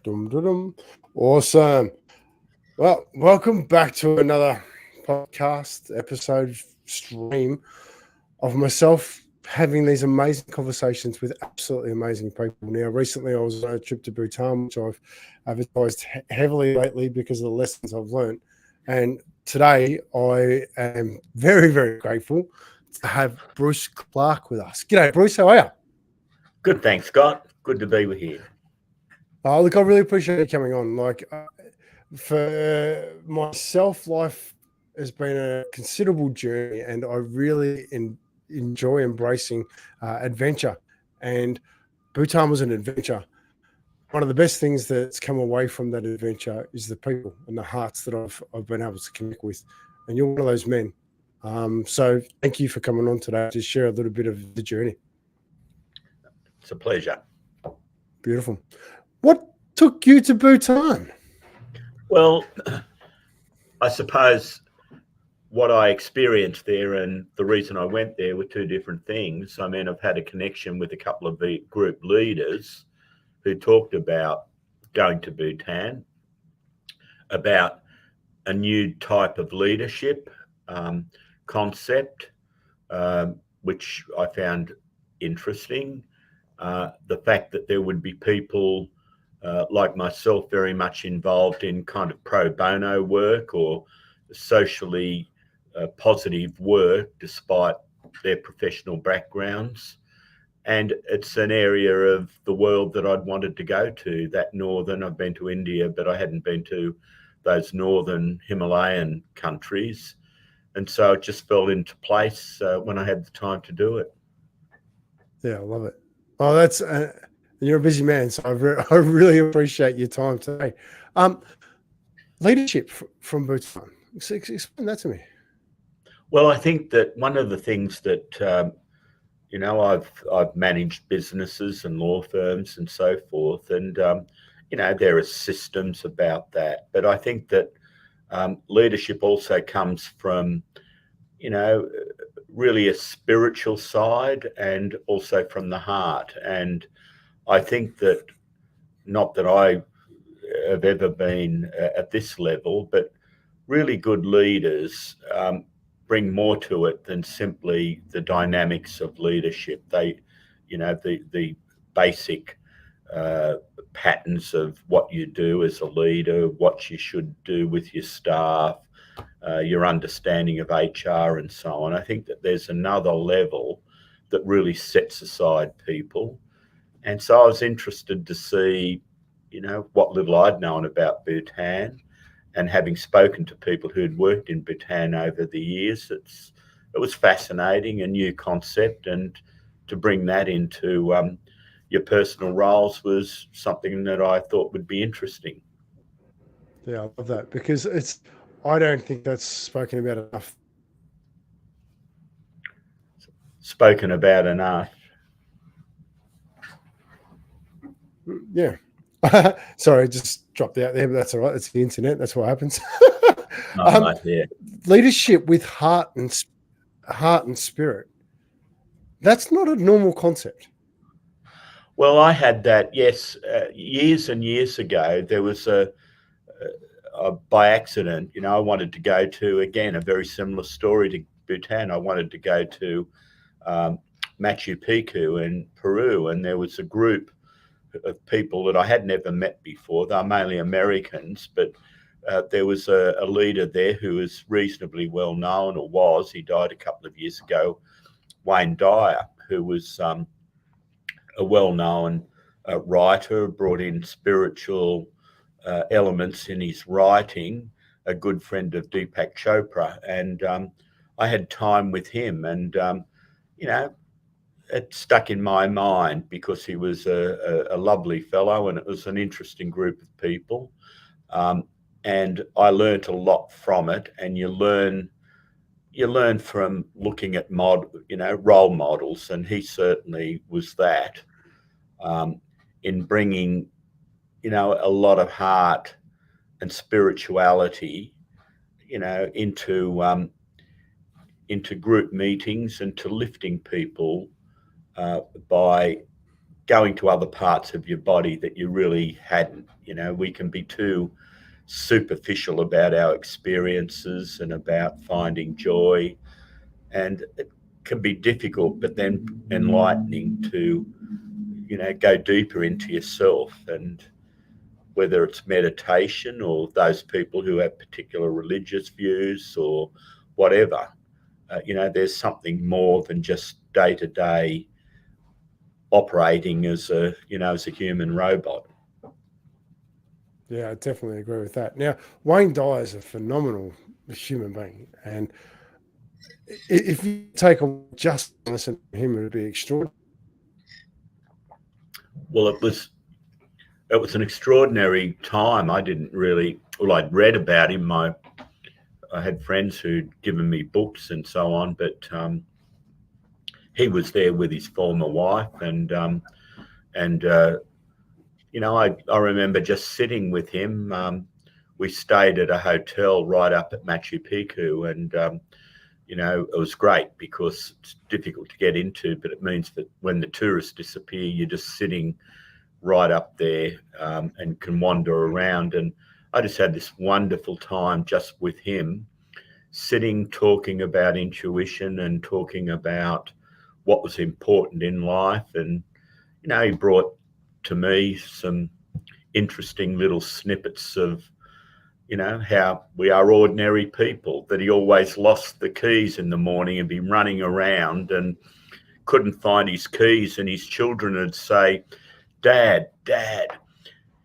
Dum, dum, dum. Awesome. Well, welcome back to another podcast episode stream of myself having these amazing conversations with absolutely amazing people. Now, recently I was on a trip to Bhutan, which I've advertised heavily lately because of the lessons I've learned. And today I am very, very grateful to have Bruce Clarke with us. G'day, Bruce. How are you? Good, thanks, Scott. Good to be with you. Oh, look, I really appreciate you coming on. For myself, life has been a considerable journey, and I really enjoy embracing adventure. And Bhutan was an adventure. One of the best things that's come away from that adventure is the people and the hearts that I've been able to connect with. And you're one of those men. So thank you for coming on today to share a little bit of the journey. It's a pleasure. Beautiful. What took you to Bhutan? Well, I suppose what I experienced there and the reason I went there were two different things. I mean, I've had a connection with a couple of the group leaders who talked about going to Bhutan, about a new type of leadership concept, which I found interesting. The fact that there would be people like myself very much involved in kind of pro bono work or socially positive work despite their professional backgrounds. And it's an area of the world that I'd wanted to go to, that northern. I've been to India, but I hadn't been to those northern Himalayan countries. And so it just fell into place when I had the time to do it. Yeah, I love it. Oh, that's you're a busy man, so I really appreciate your time today. Leadership from Bhutan. Explain that to me. Well, I think that one of the things that I've managed businesses and law firms and so forth, and there are systems about that. But I think that leadership also comes from really a spiritual side and also from the heart. And I think that, not that I have ever been at this level, but really good leaders bring more to it than simply the dynamics of leadership. The basic patterns of what you do as a leader, what you should do with your staff, your understanding of HR and so on. I think that there's another level that really sets aside people. And so I was interested to see, what little I'd known about Bhutan, and having spoken to people who'd worked in Bhutan over the years, it was fascinating, a new concept, and to bring that into your personal roles was something that I thought would be interesting. Yeah, I love that because I don't think that's spoken about enough. Spoken about enough. Yeah. Sorry, just dropped out there, but that's all right. It's the internet. That's what happens. Right there. Leadership with heart and spirit. That's not a normal concept. Well, I had that, yes, years and years ago. There was by accident, I wanted to go to, again, a very similar story to Bhutan. I wanted to go to Machu Picchu in Peru, and there was a group of people that I had never met before. They're mainly Americans, but there was a leader there who was reasonably well known, or was. He died a couple of years ago, Wayne Dyer, who was a well-known writer, brought in spiritual elements in his writing, a good friend of Deepak Chopra. And I had time with him, and, it stuck in my mind because he was a lovely fellow, and it was an interesting group of people. And I learnt a lot from it, and you learn from looking at role models, and he certainly was that, in bringing, a lot of heart and spirituality, into group meetings and to lifting people by going to other parts of your body that you really hadn't. We can be too superficial about our experiences and about finding joy, and it can be difficult, but then enlightening to go deeper into yourself. And whether it's meditation or those people who have particular religious views or whatever, there's something more than just day to day operating as a human robot. Yeah, I definitely agree with that. Now, Wayne Dyer is a phenomenal human being, and if you take just listen to him, it would be extraordinary. Well, it was an extraordinary time. I didn't really, well, I'd read about him. I had friends who'd given me books and so on, but he was there with his former wife, and I remember just sitting with him. We stayed at a hotel right up at Machu Picchu, and it was great because it's difficult to get into, but it means that when the tourists disappear, you're just sitting right up there and can wander around. And I just had this wonderful time just with him, sitting, talking about intuition and talking about what was important in life. And, he brought to me some interesting little snippets of, how we are ordinary people, that he always lost the keys in the morning and be running around and couldn't find his keys. And his children would say, Dad,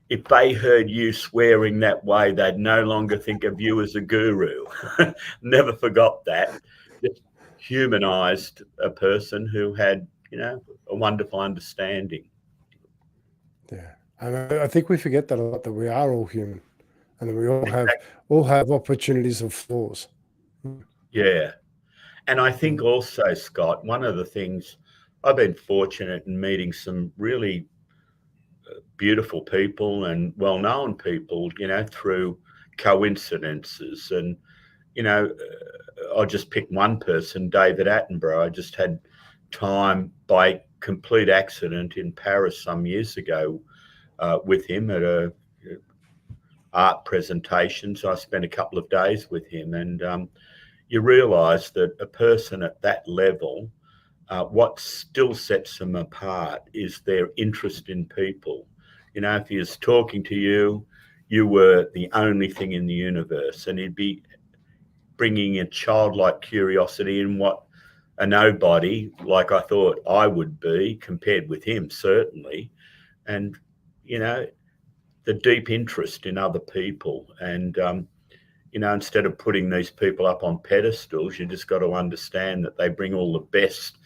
if they heard you swearing that way, they'd no longer think of you as a guru. Never forgot that. Just humanized a person who had, a wonderful understanding. Yeah, and I think we forget that a lot, that we are all human, and that we all have opportunities and flaws. Yeah, and I think also, Scott, one of the things, I've been fortunate in meeting some really beautiful people and well-known people, through coincidences. And, I'll just pick one person, David Attenborough. I just had time by complete accident in Paris some years ago with him at a art presentation. So I spent a couple of days with him, and you realise that a person at that level, what still sets them apart is their interest in people. If he was talking to you, you were the only thing in the universe, and he'd be bringing a childlike curiosity in what a nobody, like I thought I would be, compared with him, certainly. And, the deep interest in other people. And, instead of putting these people up on pedestals, you just got to understand that they bring all the best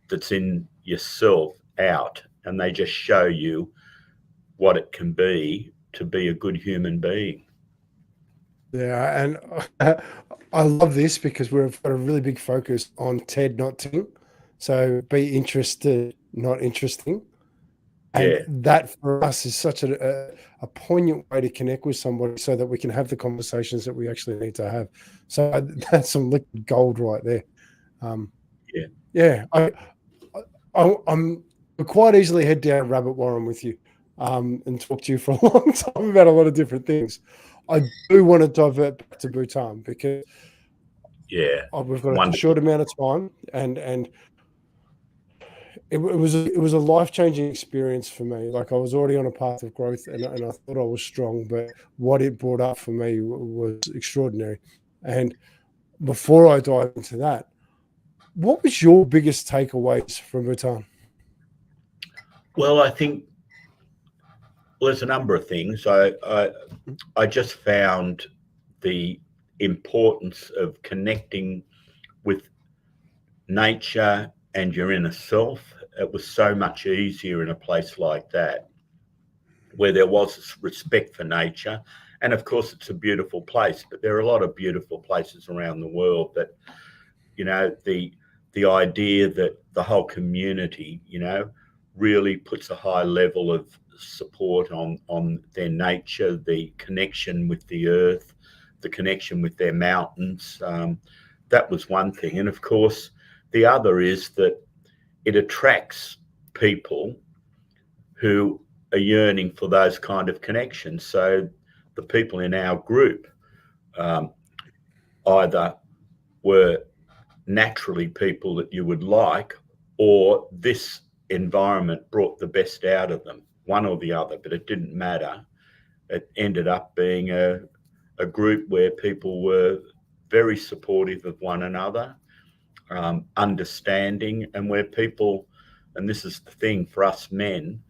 that's in yourself out, and they just show you what it can be to be a good human being. Yeah, and I love this because we've got a really big focus on TED, not Ting. So be interested, not interesting. And that for us is such a poignant way to connect with somebody so that we can have the conversations that we actually need to have. So that's some liquid gold right there. I'm quite easily head down rabbit warren with you and talk to you for a long time about a lot of different things. I do want to divert back to Bhutan because we've got a short amount of time, and it was a life-changing experience for me. Like, I was already on a path of growth, and I thought I was strong, but what it brought up for me was extraordinary. And before I dive into that, what was your biggest takeaways from Bhutan? Well, I think there's a number of things. I just found the importance of connecting with nature and your inner self. It was so much easier in a place like that, where there was respect for nature. And of course, it's a beautiful place, but there are a lot of beautiful places around the world. But, the idea that the whole community, really puts a high level of support on their nature, the connection with the earth, the connection with their mountains. That was one thing. And of course, the other is that it attracts people who are yearning for those kind of connections. So the people in our group either were naturally people that you would like, or this environment brought the best out of them, one or the other, but it didn't matter. It ended up being a group where people were very supportive of one another, understanding, and where people, and this is the thing for us men,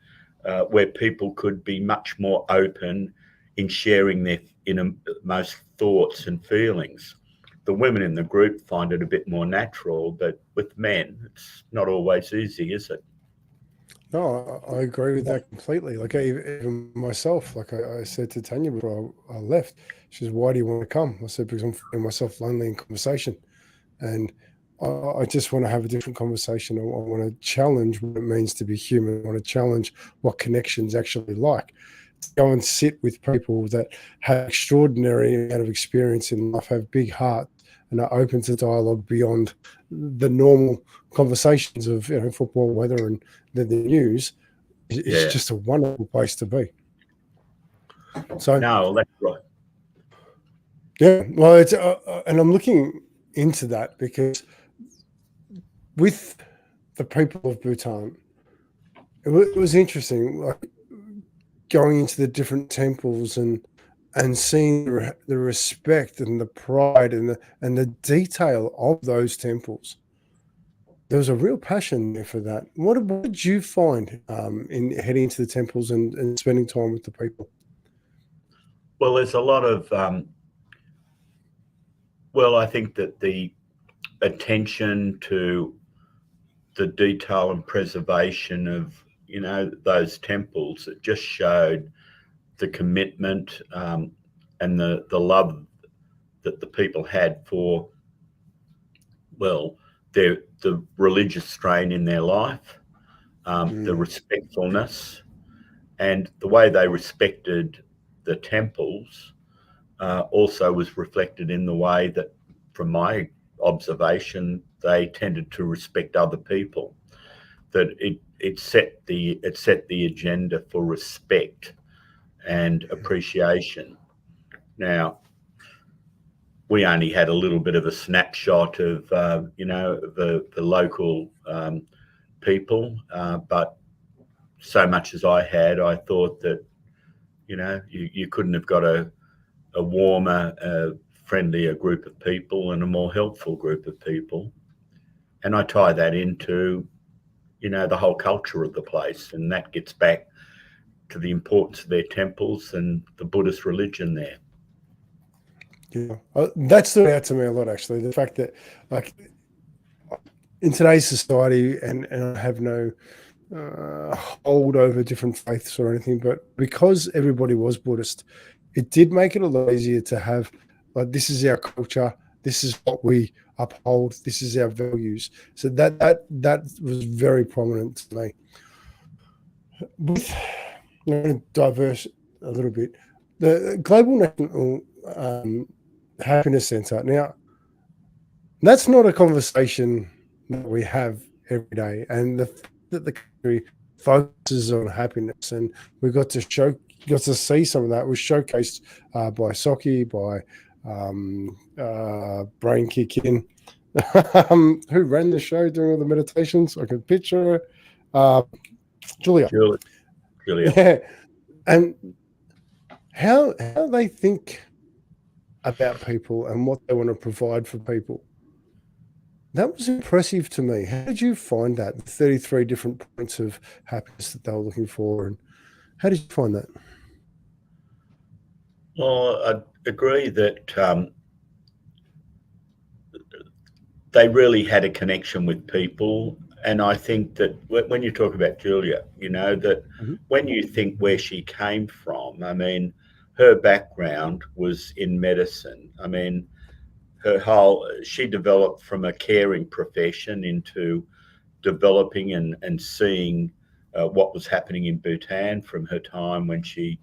where people could be much more open in sharing their innermost thoughts and feelings. The women in the group find it a bit more natural, but with men, it's not always easy, is it? No, I agree with that completely. Like even myself, like I said to Tanya before I left, she says, "Why do you want to come?" I said, "Because I'm finding myself lonely in conversation, and I just want to have a different conversation. I want to challenge what it means to be human. I want to challenge what connections actually like. To go and sit with people that have extraordinary amount of experience in life, have big hearts, and are open to dialogue beyond the normal conversations of football, weather, and the news. It's just a wonderful place to be." So no, that's right. Yeah, well, it's and I'm looking into that because with the people of Bhutan, it was interesting, like going into the different temples and seeing the respect and the pride and the detail of those temples. There was a real passion there for that. What did you find in heading into the temples and spending time with the people? Well, there's a lot of, I think that the attention to the detail and preservation of, those temples, it just showed the commitment and the love that the people had for, the religious strain in their life, the respectfulness, and the way they respected the temples also was reflected in the way that, from my observation, they tended to respect other people. That it set the agenda for respect and appreciation. Now, we only had a little bit of a snapshot of the local people, but so much as I had, I thought that you couldn't have got a warmer, friendlier group of people and a more helpful group of people. And I tie that into the whole culture of the place, and that gets back to the importance of their temples and the Buddhist religion there. Yeah, that stood out to me a lot, actually. The fact that, like, in today's society, and I have no hold over different faiths or anything, but because everybody was Buddhist, it did make it a lot easier to have, like, this is our culture, this is what we uphold, this is our values. So that was very prominent to me. With, I'm going to diverse a little bit. The Global National Happiness Centre. Now, that's not a conversation that we have every day, and the country focuses on happiness, and we got to see some of that. It was showcased by Socky, by Brain Kick In, who ran the show doing all the meditations. I could picture her. Julia. Yeah, and how they think about people and what they want to provide for people. That was impressive to me. How did you find that? 33 different points of happiness that they were looking for, and how did you find that? Well, I agree that they really had a connection with people. And I think that when you talk about Julia, that when you think where she came from, I mean, her background was in medicine. I mean, she developed from a caring profession into developing and seeing what was happening in Bhutan from her time when she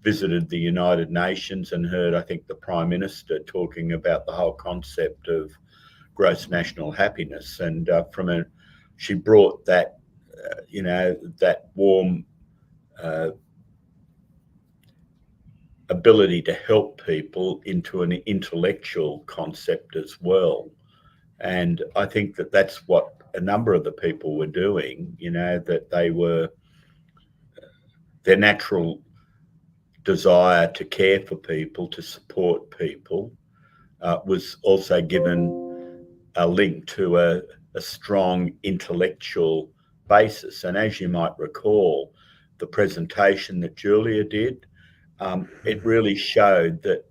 visited the United Nations and heard, I think, the Prime Minister talking about the whole concept of gross national happiness. And she brought that, that warm ability to help people into an intellectual concept as well. And I think that that's what a number of the people were doing, that they were, their natural desire to care for people, to support people, was also given a link to a strong intellectual basis. And as you might recall, the presentation that Julia did, it really showed that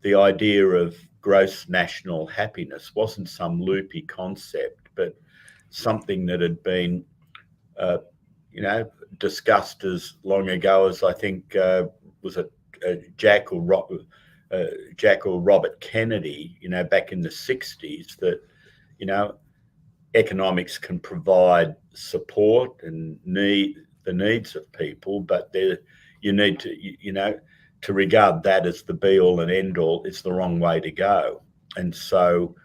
the idea of gross national happiness wasn't some loopy concept, but something that had been, discussed as long ago as I think was it Jack or Robert Kennedy, back in the 60s, that economics can provide support and the needs of people, but you need to to regard that as the be all and end all is the wrong way to go. And so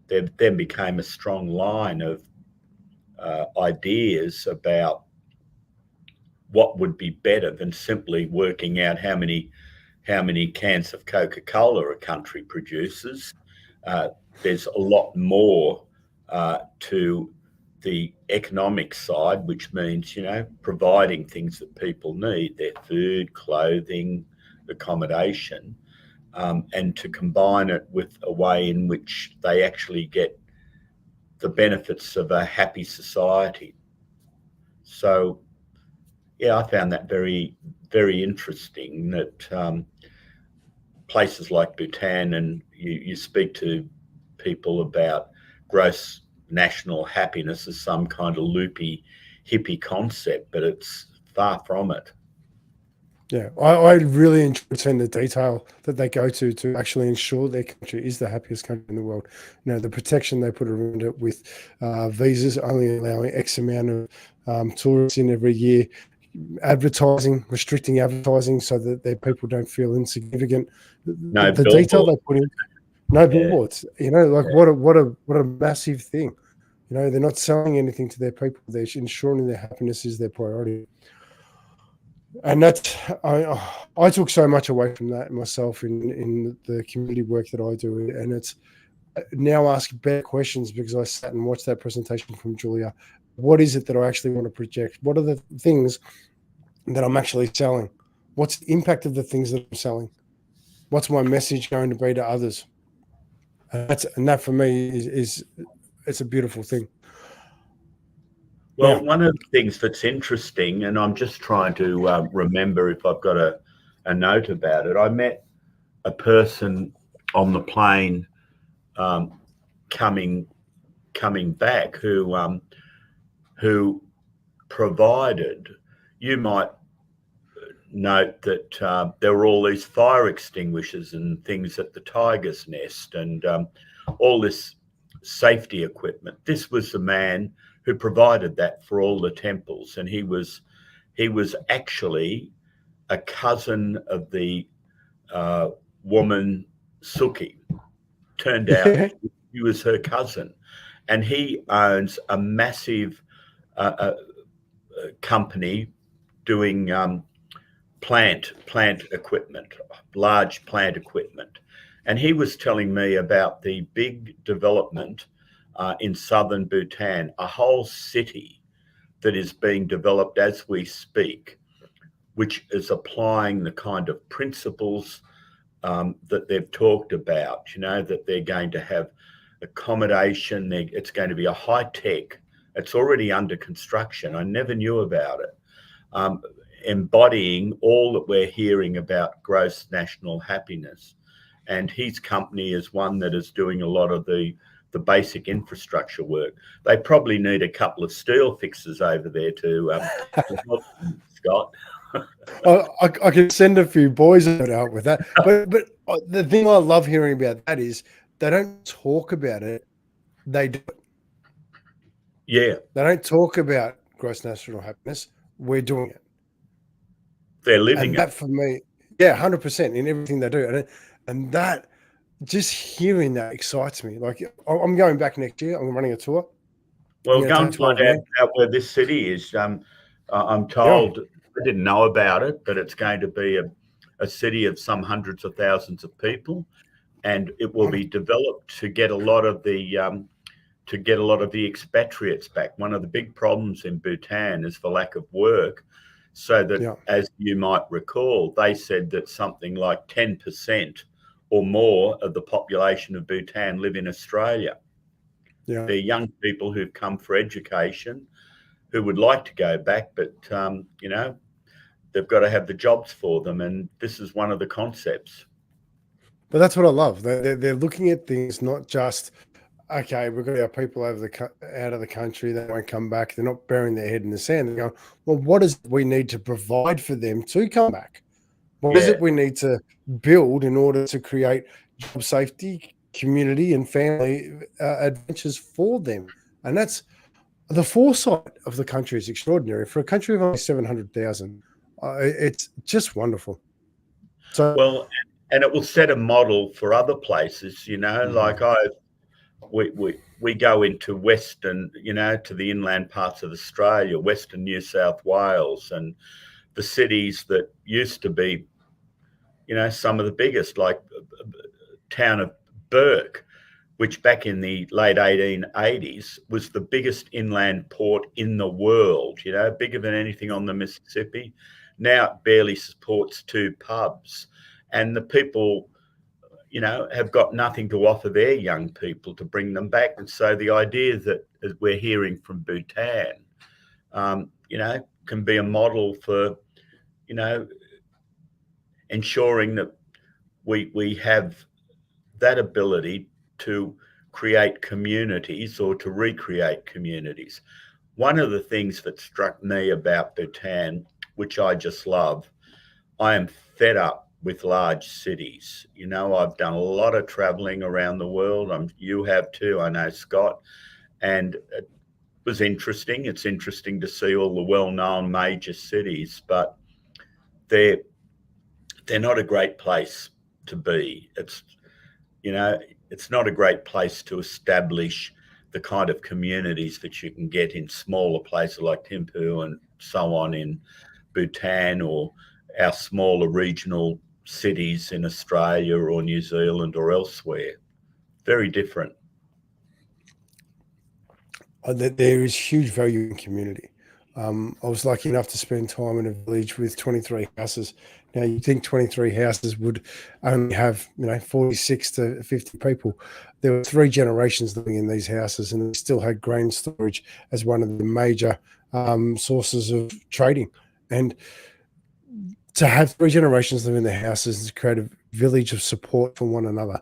there then became a strong line of ideas about what would be better than simply working out how many cans of Coca-Cola a country produces. There's a lot more to the economic side, which means, providing things that people need, their food, clothing, accommodation, and to combine it with a way in which they actually get the benefits of a happy society. So, yeah, I found that very, very interesting, that places like Bhutan, and you speak to people about gross national happiness as some kind of loopy hippie concept, but it's far from it. Yeah, I really enjoy seeing the detail that they go to actually ensure their country is the happiest country in the world. The protection they put around it with visas only allowing X amount of tourists in every year, advertising, restricting advertising so that their people don't feel insignificant. No the detail they put in, no billboards. What a massive thing. They're not selling anything to their people. They're ensuring their happiness is their priority. And that's, I took so much away from that myself in the community work that I do. And it's now ask better questions because I sat and watched that presentation from Julia. What is it that I actually want to project? What are the things that I'm actually selling? What's the impact of the things that I'm selling? What's my message going to be to others? And that for me is it's a beautiful thing. Well, one of the things that's interesting, and I'm just trying to remember if I've got a note about it. I met a person on the plane coming back who provided. You might note that there were all these fire extinguishers and things at the tiger's nest, and all this safety equipment. This was the man who provided that for all the temples, and he was actually a cousin of the woman Suki. Turned out he was her cousin, and he owns a massive company doing plant equipment, large plant equipment. And he was telling me about the big development in southern Bhutan, a whole city that is being developed as we speak, which is applying the kind of principles that they've talked about, that they're going to have accommodation. It's going to be a high tech. It's already under construction. I never knew about it. Embodying all that we're hearing about gross national happiness. And his company is one that is doing a lot of the basic infrastructure work. They probably need a couple of steel fixers over there to help them, Scott. I can send a few boys out with that. But the thing I love hearing about that is they don't talk about it. They do it. Yeah. They don't talk about gross national happiness. We're doing it. They're living it. That for me, 100% in everything they do. And that, just hearing that excites me. Like, I'm going back next year. I'm running a tour. Well, go and find out where this city is. I'm told I didn't know about it, but it's going to be a city of some hundreds of thousands of people, and it will be developed to get a lot of the expatriates back. One of the big problems in Bhutan is the lack of work. So that, as you might recall, they said that something like 10% or more of the population of Bhutan live in Australia. They're young people who've come for education, who would like to go back, but they've got to have the jobs for them, and this is one of the concepts. But that's what I love. They're looking at things not just, okay, we've got our people out of the country, they won't come back. They're not burying their head in the sand. They're going, well, what is it we need to provide for them to come back? What is it we need to build in order to create job safety, community, and family adventures for them? And that's the foresight of the country is extraordinary. For a country of only 700,000, it's just wonderful. So, well, and it will set a model for other places, like we go into Western, to the inland parts of Australia, Western New South Wales, and the cities that used to be, some of the biggest, like town of Burke, which back in the late 1880s was the biggest inland port in the world, bigger than anything on the Mississippi. Now it barely supports 2 pubs. And the people, have got nothing to offer their young people to bring them back. And so the idea that we're hearing from Bhutan, can be a model for, ensuring that we have that ability to create communities or to recreate communities. One of the things that struck me about Bhutan, which I just love, I am fed up with large cities. I've done a lot of traveling around the world. You have too, I know, Scott. And it was interesting. It's interesting to see all the well-known major cities, but they're not a great place to be. It's not a great place to establish the kind of communities that you can get in smaller places like Thimphu and so on in Bhutan, or our smaller regional cities in Australia or New Zealand or elsewhere. Very different. There is huge value in community. I was lucky enough to spend time in a village with 23 houses. Now, you'd think 23 houses would only have, 46 to 50 people. There were 3 generations living in these houses, and they still had grain storage as one of the major sources of trading. And to have 3 generations live in their houses to create a village of support for one another.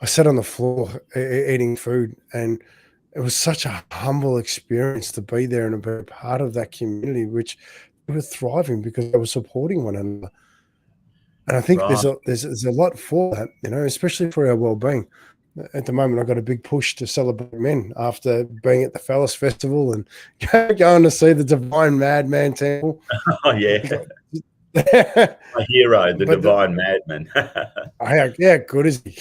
I sat on the floor eating food, and it was such a humble experience to be there and be a part of that community, which they were thriving because they were supporting one another. And I think there's a lot for that, especially for our well-being. At the moment, I've got a big push to celebrate men after being at the Phallus Festival and going to see the Divine Madman Temple. Oh, yeah. My hero, the Divine Madman. Yeah, good is he?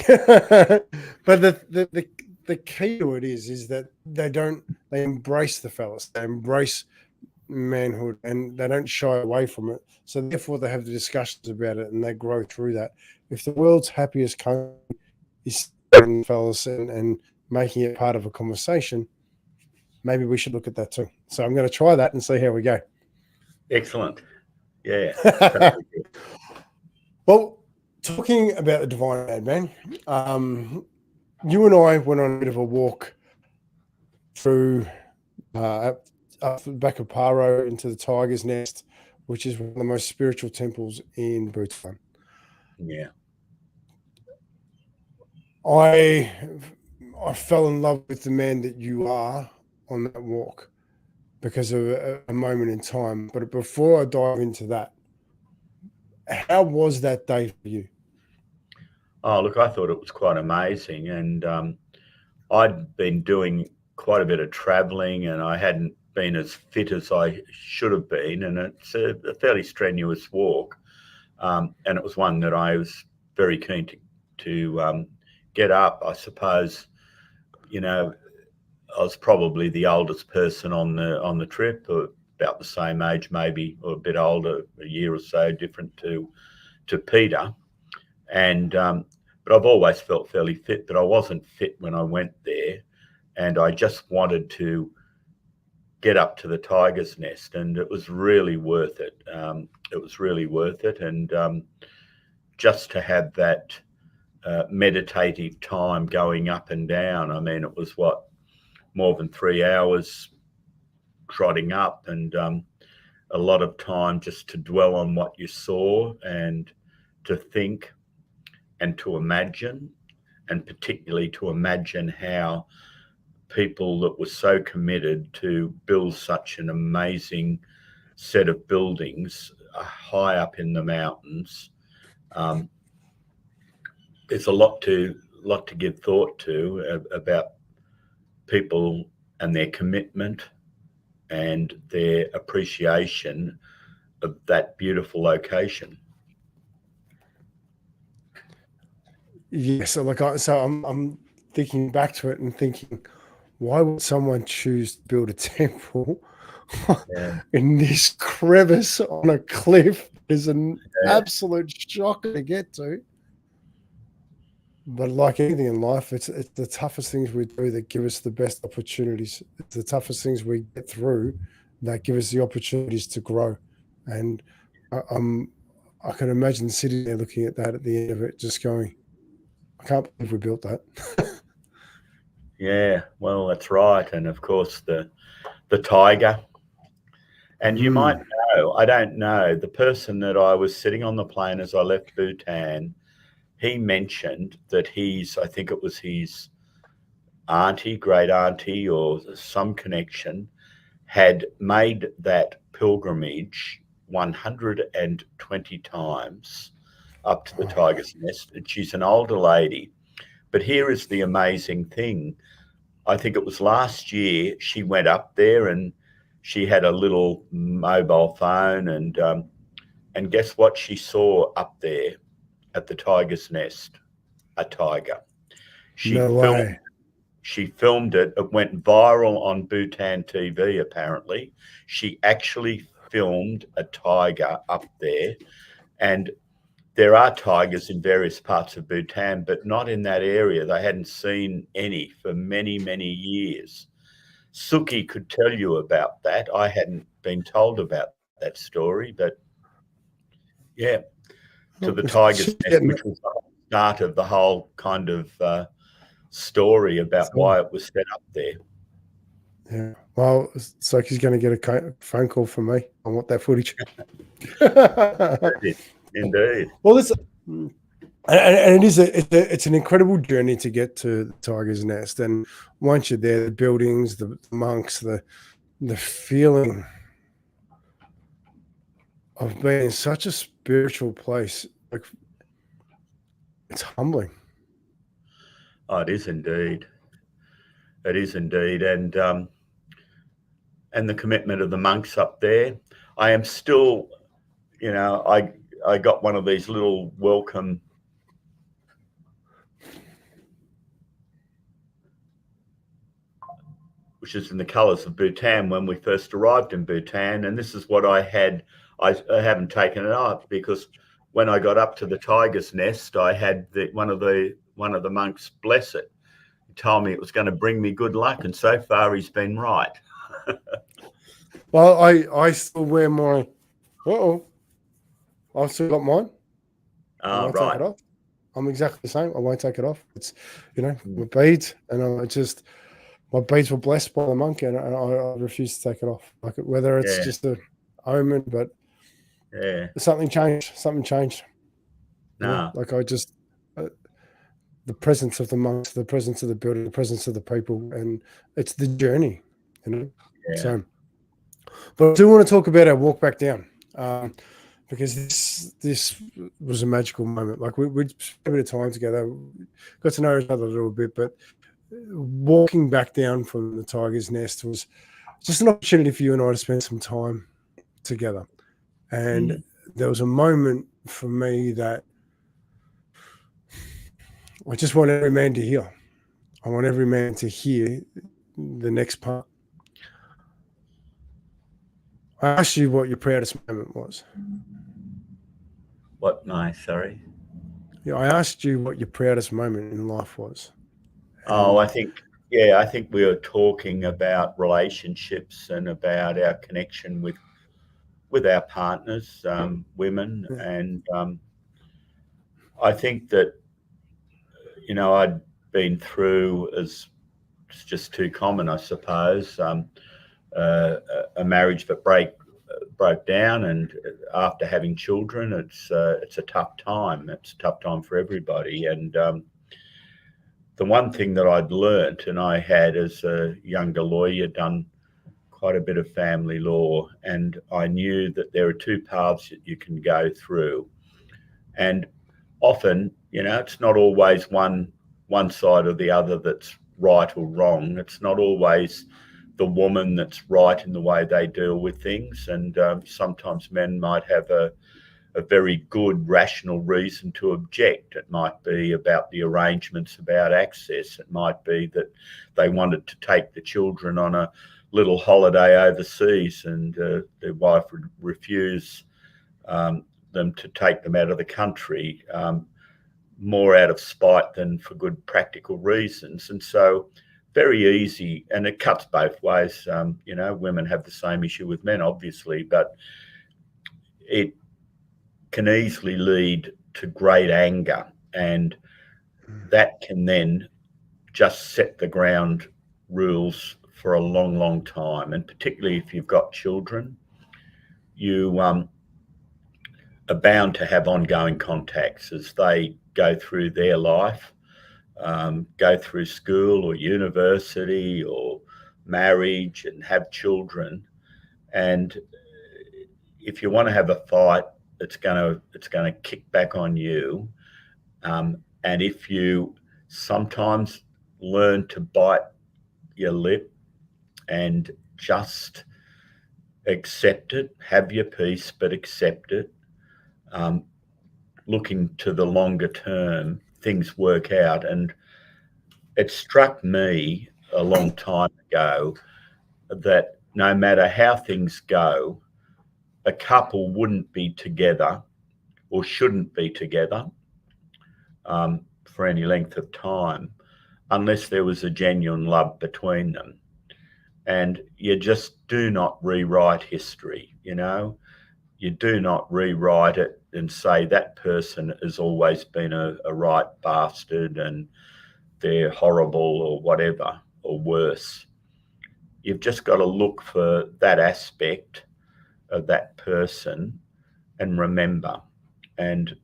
But the key to it is that they embrace the Phallus, they embrace manhood, and they don't shy away from it. So therefore, they have the discussions about it and they grow through that. If the world's happiest country is the Phallus and making it part of a conversation, maybe we should look at that too. So I'm going to try that and see how we go. Excellent. Yeah. Well, talking about the Divine Madman, you and I went on a bit of a walk through up the back of Paro into the Tiger's Nest, which is one of the most spiritual temples in Bhutan. Yeah. I fell in love with the man that you are on that walk because of a moment in time. But before I dive into that, how was that day for you? Oh, look, I thought it was quite amazing. And I'd been doing quite a bit of traveling, and I hadn't been as fit as I should have been. And it's a fairly strenuous walk. And it was one that I was very keen to get up. I suppose, I was probably the oldest person on the trip, about the same age, maybe, or a bit older, a year or so different to Peter. And but I've always felt fairly fit, but I wasn't fit when I went there, and I just wanted to get up to the tiger's nest, and it was really worth it. It was really worth it, and just to have that meditative time going up and down. I mean, it was more than 3 hours trotting up, and a lot of time just to dwell on what you saw and to think and to imagine, and particularly to imagine how people that were so committed to build such an amazing set of buildings high up in the mountains. There's a lot to give thought to about people and their commitment and their appreciation of that beautiful location. Yes, so I'm thinking back to it and thinking, why would someone choose to build a temple in this crevice on a cliff? Is an absolute shocker to get to. But like anything in life, it's the toughest things we do that give us the best opportunities. It's the toughest things we get through that give us the opportunities to grow. And I can imagine sitting there looking at that at the end of it, just going, I can't believe we built that. Yeah, well, that's right. And of course, the tiger. And you might know, I don't know, the person that I was sitting on the plane as I left Bhutan, he mentioned that I think it was his auntie, great auntie, or some connection, had made that pilgrimage 120 times up to the tiger's nest. And she's an older lady. But here is the amazing thing. I think it was last year she went up there, and she had a little mobile phone, and guess what she saw up there at the tiger's nest? A tiger. She filmed it. It went viral on Bhutan TV, apparently. She actually filmed a tiger up there. And there are tigers in various parts of Bhutan, but not in that area. They hadn't seen any for many, many years. Suki could tell you about that. I hadn't been told about that story, but yeah, to the tiger's nest, which was the start of the whole kind of story about why it was set up there. Yeah. Well, Soki's going to get a phone call from me. I want that footage. Indeed. Well, and it's an incredible journey to get to the tiger's nest. And once you're there, the buildings, the monks, the feeling of being in such a spiritual place, like, it's humbling. Oh, it is indeed. It is indeed. And the commitment of the monks up there. I am still, I got one of these little welcome which is in the colours of Bhutan when we first arrived in Bhutan. And this is what I had. I haven't taken it up because when I got up to the tiger's nest, I had one of the monks bless it. He told me it was going to bring me good luck, and so far he's been right. Well, I still wear my. I've still got mine. I won't take it off. I'm exactly the same. I won't take it off. It's my beads, and my beads were blessed by the monk, and I refuse to take it off. Like, whether it's just a omen, but something changed. Something changed. No. Like, I just the presence of the monks, the presence of the building, the presence of the people, and it's the journey. So, but I do want to talk about our walk back down, because this was a magical moment. Like, we spent a bit of time together, got to know each other a little bit, but walking back down from the tiger's nest was just an opportunity for you and I to spend some time together. And there was a moment for me that I just want every man to hear. I want every man to hear the next part. I asked you what your proudest moment was. What? No, sorry. Yeah, I asked you what your proudest moment in life was. Oh, And I think, yeah, I think we were talking about relationships and about our connection with our partners, women, yeah, and I think that I'd been through, as it's just too common, I suppose, a marriage that broke down, and after having children, it's a tough time. It's a tough time for everybody, and the one thing that I'd learnt, and I had as a younger lawyer done quite a bit of family law, and I knew that there are two paths that you can go through, and often, it's not always one side or the other that's right or wrong. It's not always the woman that's right in the way they deal with things, and sometimes men might have a very good rational reason to object. It might be about the arrangements about access. It might be that they wanted to take the children on a little holiday overseas, and their wife would refuse them to take them out of the country, more out of spite than for good practical reasons. And so very easy, and it cuts both ways. Women have the same issue with men, obviously, but it can easily lead to great anger, and that can then just set the ground rules for a long, long time. And particularly if you've got children, you are bound to have ongoing contacts as they go through their life, go through school or university or marriage and have children. And if you want to have a fight, it's going to kick back on you. And if you sometimes learn to bite your lip and just accept it, have your peace, but accept it, looking to the longer term, things work out. And it struck me a long time ago that no matter how things go, a couple wouldn't be together or shouldn't be together for any length of time unless there was a genuine love between them. And you just do not rewrite history, You do not rewrite it and say that person has always been a right bastard and they're horrible or whatever, or worse. You've just got to look for that aspect of that person and remember. And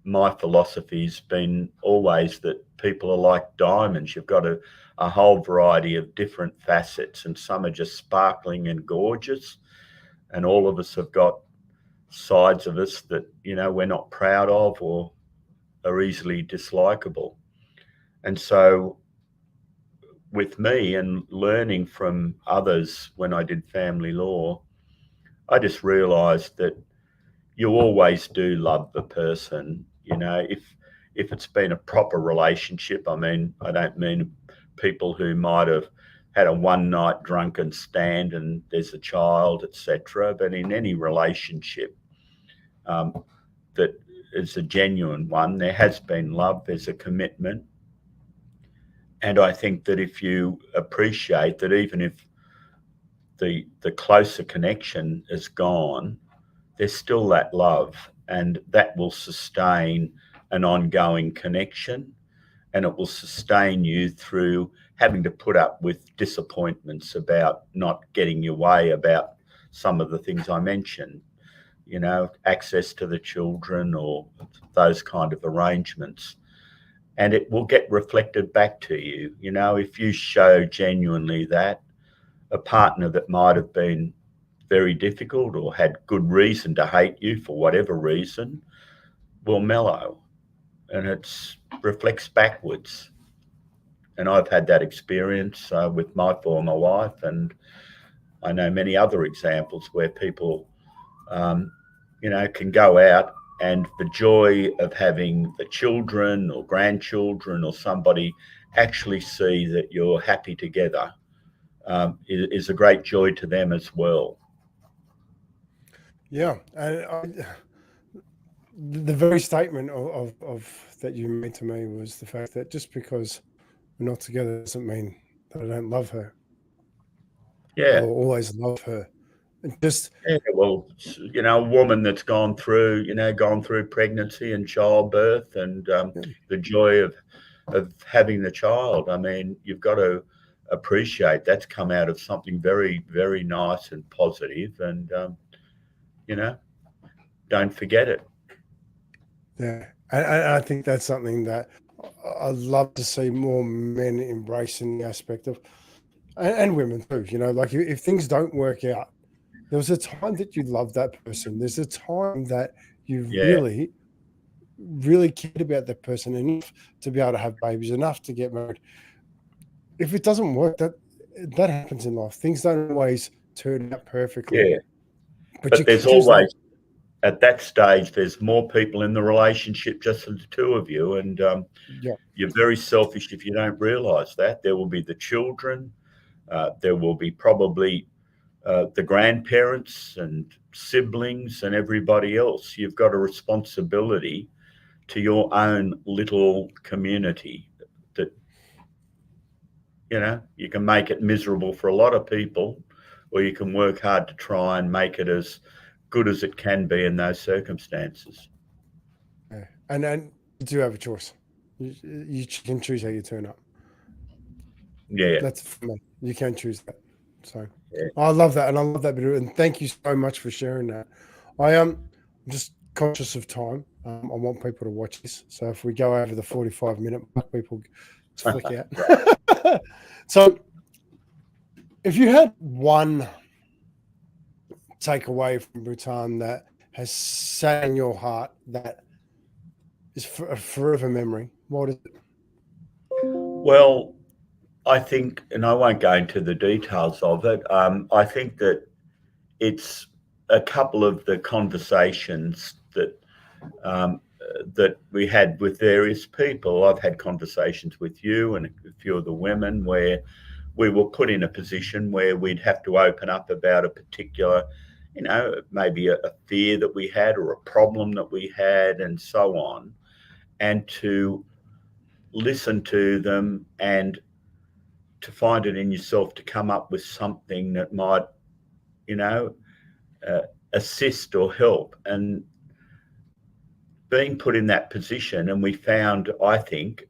my philosophy's been always that people are like diamonds. You've got a whole variety of different facets, and some are just sparkling and gorgeous, and all of us have got sides of us that we're not proud of or are easily dislikable. And so with me and learning from others when I did family law, I just realized that you always do love the person. If it's been a proper relationship, I mean, I don't mean people who might have had a one night drunken stand and there's a child, etc. But in any relationship that is a genuine one, there has been love, there's a commitment. And I think that if you appreciate that, even if the closer connection is gone, there's still that love, and that will sustain an ongoing connection, and it will sustain you through having to put up with disappointments about not getting your way about some of the things I mentioned, access to the children or those kind of arrangements. And it will get reflected back to you. If you show genuinely that, a partner that might have been very difficult or had good reason to hate you for whatever reason will mellow, and it reflects backwards. And I've had that experience with my former wife, and I know many other examples where people, can go out, and the joy of having the children or grandchildren or somebody actually see that you're happy together is a great joy to them as well. Yeah, and the very statement of that you made to me was the fact that just because we're not together doesn't mean that I don't love her. I Yeah. will always love her. And just Yeah, well, a woman that's gone through pregnancy and childbirth and yeah, the joy of having the child. I mean, you've got to appreciate that's come out of something very, very nice and positive, and you know, don't forget it. yeah. And I think that's something that I'd love to see more men embracing the aspect of, and women too. Like if things don't work out, there was a time that you loved that person. There's a time that you Yeah, really, really cared about that person enough to be able to have babies, enough to get married. If it doesn't work, that happens in life. Things don't always turn out perfectly, yeah. but you But can there's choose that. always at that stage, there's more people in the relationship, just the two of you, and Yeah, you're very selfish if you don't realise that. There will be the children. There will be probably the grandparents and siblings and everybody else. You've got a responsibility to your own little community that, you can make it miserable for a lot of people, or you can work hard to try and make it as good as it can be in those circumstances. yeah. And you do have a choice. You can choose how you turn up. Yeah. That's for me. You can choose that. So Yeah. I love that, and I love that bit of it. And thank you so much for sharing that. I'm just conscious of time. I want people to watch this. So if we go over the 45-minute mark, people just flick Right. out. So if you had one takeaway from Bhutan that has sat in your heart that is for a forever memory, what is it? Well, I think, and I won't go into the details of it, I think that it's a couple of the conversations um, that we had with various people. I've had conversations with you and a few of the women where we were put in a position where we'd have to open up about a particular, maybe a fear that we had or a problem that we had and so on, and to listen to them and to find it in yourself to come up with something that might, you know, uh, assist or help. And being put in that position, and we found, I think,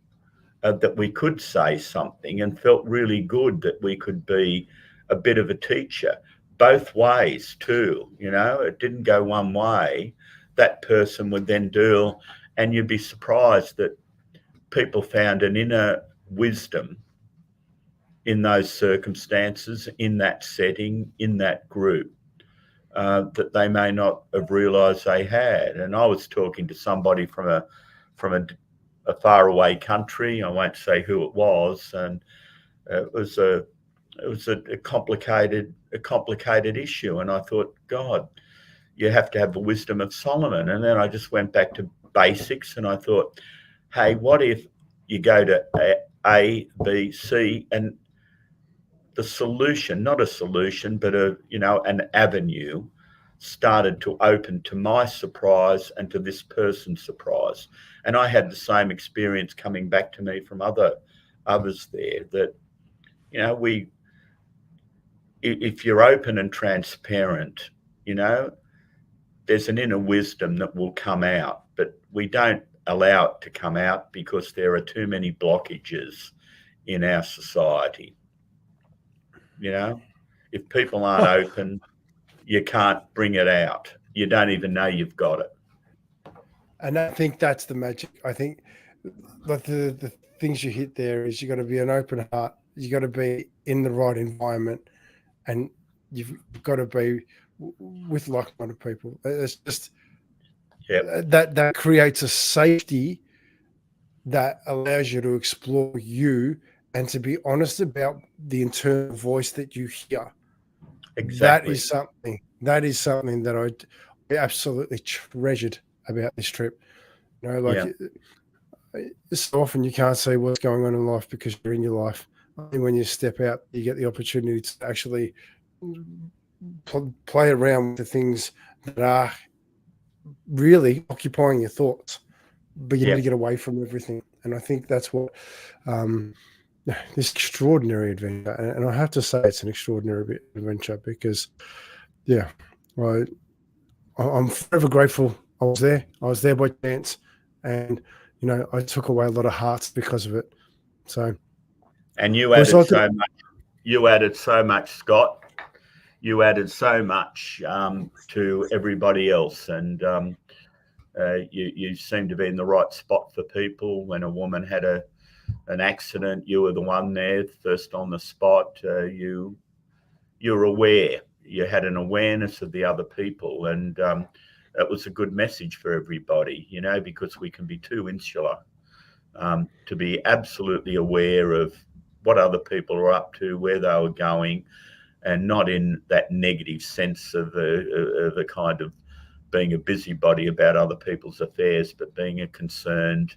that we could say something and felt really good that we could be a bit of a teacher both ways too. It didn't go one way. That person would then do, and you'd be surprised that people found an inner wisdom in those circumstances, in that setting, in that group, that they may not have realised they had. And I was talking to somebody from a faraway country. I won't say who it was, and it was a complicated issue. And I thought, God, you have to have the wisdom of Solomon. And then I just went back to basics, and I thought, hey, what if you go to A, B, C, and the solution, not a solution, but an avenue started to open to my surprise and to this person's surprise. And I had the same experience coming back to me from others there that, we, if you're open and transparent, there's an inner wisdom that will come out, but we don't allow it to come out because there are too many blockages in our society. If people aren't open, you can't bring it out. You don't even know you've got it. And I think that's the magic. I think that the things you hit there is you got to be an open heart. You got to be in the right environment, and you've got to be with like-minded people. It's just Yep, that creates a safety that allows you to explore you and to be honest about the internal voice that you hear. That exactly. is something. That is something that I absolutely treasured about this trip. Like Yeah, so often you can't see what's going on in life because you're in your life. Only when you step out, you get the opportunity to actually play around with the things that are really occupying your thoughts, but you need to get away from everything. And I think that's what this extraordinary adventure, and I have to say it's an extraordinary adventure because, yeah, I'm forever grateful I was there. I was there by chance, and I took away a lot of hearts because of it. So, and you added so much. You added so much, Scott. You added so much to everybody else, and you seem to be in the right spot for people. When a woman had an accident, you were the one there, first on the spot. You're aware. You had an awareness of the other people, and that was a good message for everybody. Because we can be too insular to be absolutely aware of what other people are up to, where they were going, and not in that negative sense of a kind of being a busybody about other people's affairs, but being a concerned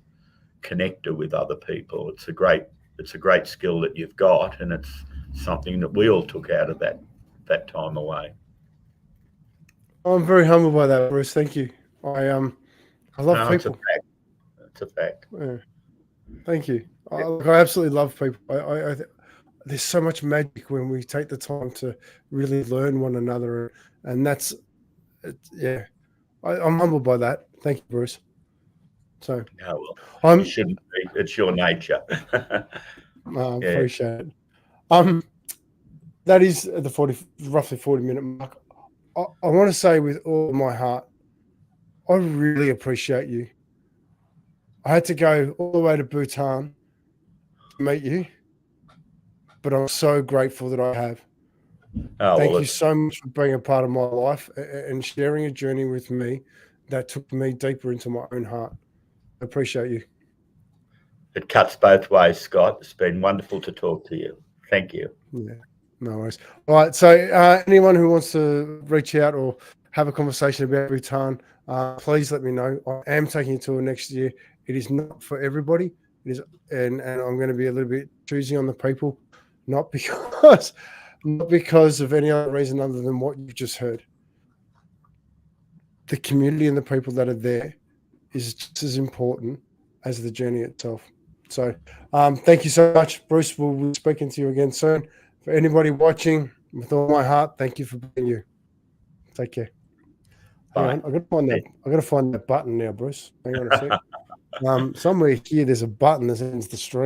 connector with other people. It's a great skill that you've got, and it's something that we all took out of that time away. I'm very humbled by that, Bruce. Thank you. I love people. It's a fact. Yeah. Thank you. I absolutely love people. There's so much magic when we take the time to really learn one another, and that's, yeah. I'm humbled by that. Thank you, Bruce. So, you shouldn't be. It's your nature. I appreciate it. That is the roughly 40-minute mark. I want to say with all my heart, I really appreciate you. I had to go all the way to Bhutan to meet you, but I'm so grateful that I have. Thank you so much for being a part of my life and sharing a journey with me that took me deeper into my own heart. I appreciate you. It cuts both ways, Scott. It's been wonderful to talk to you. Thank you. Yeah, no worries. All right. So anyone who wants to reach out or have a conversation about Bhutan, please let me know. I am taking a tour next year. It is not for everybody. It is, and I'm going to be a little bit choosy on the people, not because of any other reason other than what you've just heard. The community and the people that are there is just as important as the journey itself. So thank you so much, Bruce. We'll be speaking to you again soon. For anybody watching, with all my heart, thank you for being you. Take care. Hang on, I gotta find that button now, Bruce. Hang on a sec. Somewhere here there's a button that ends the stream.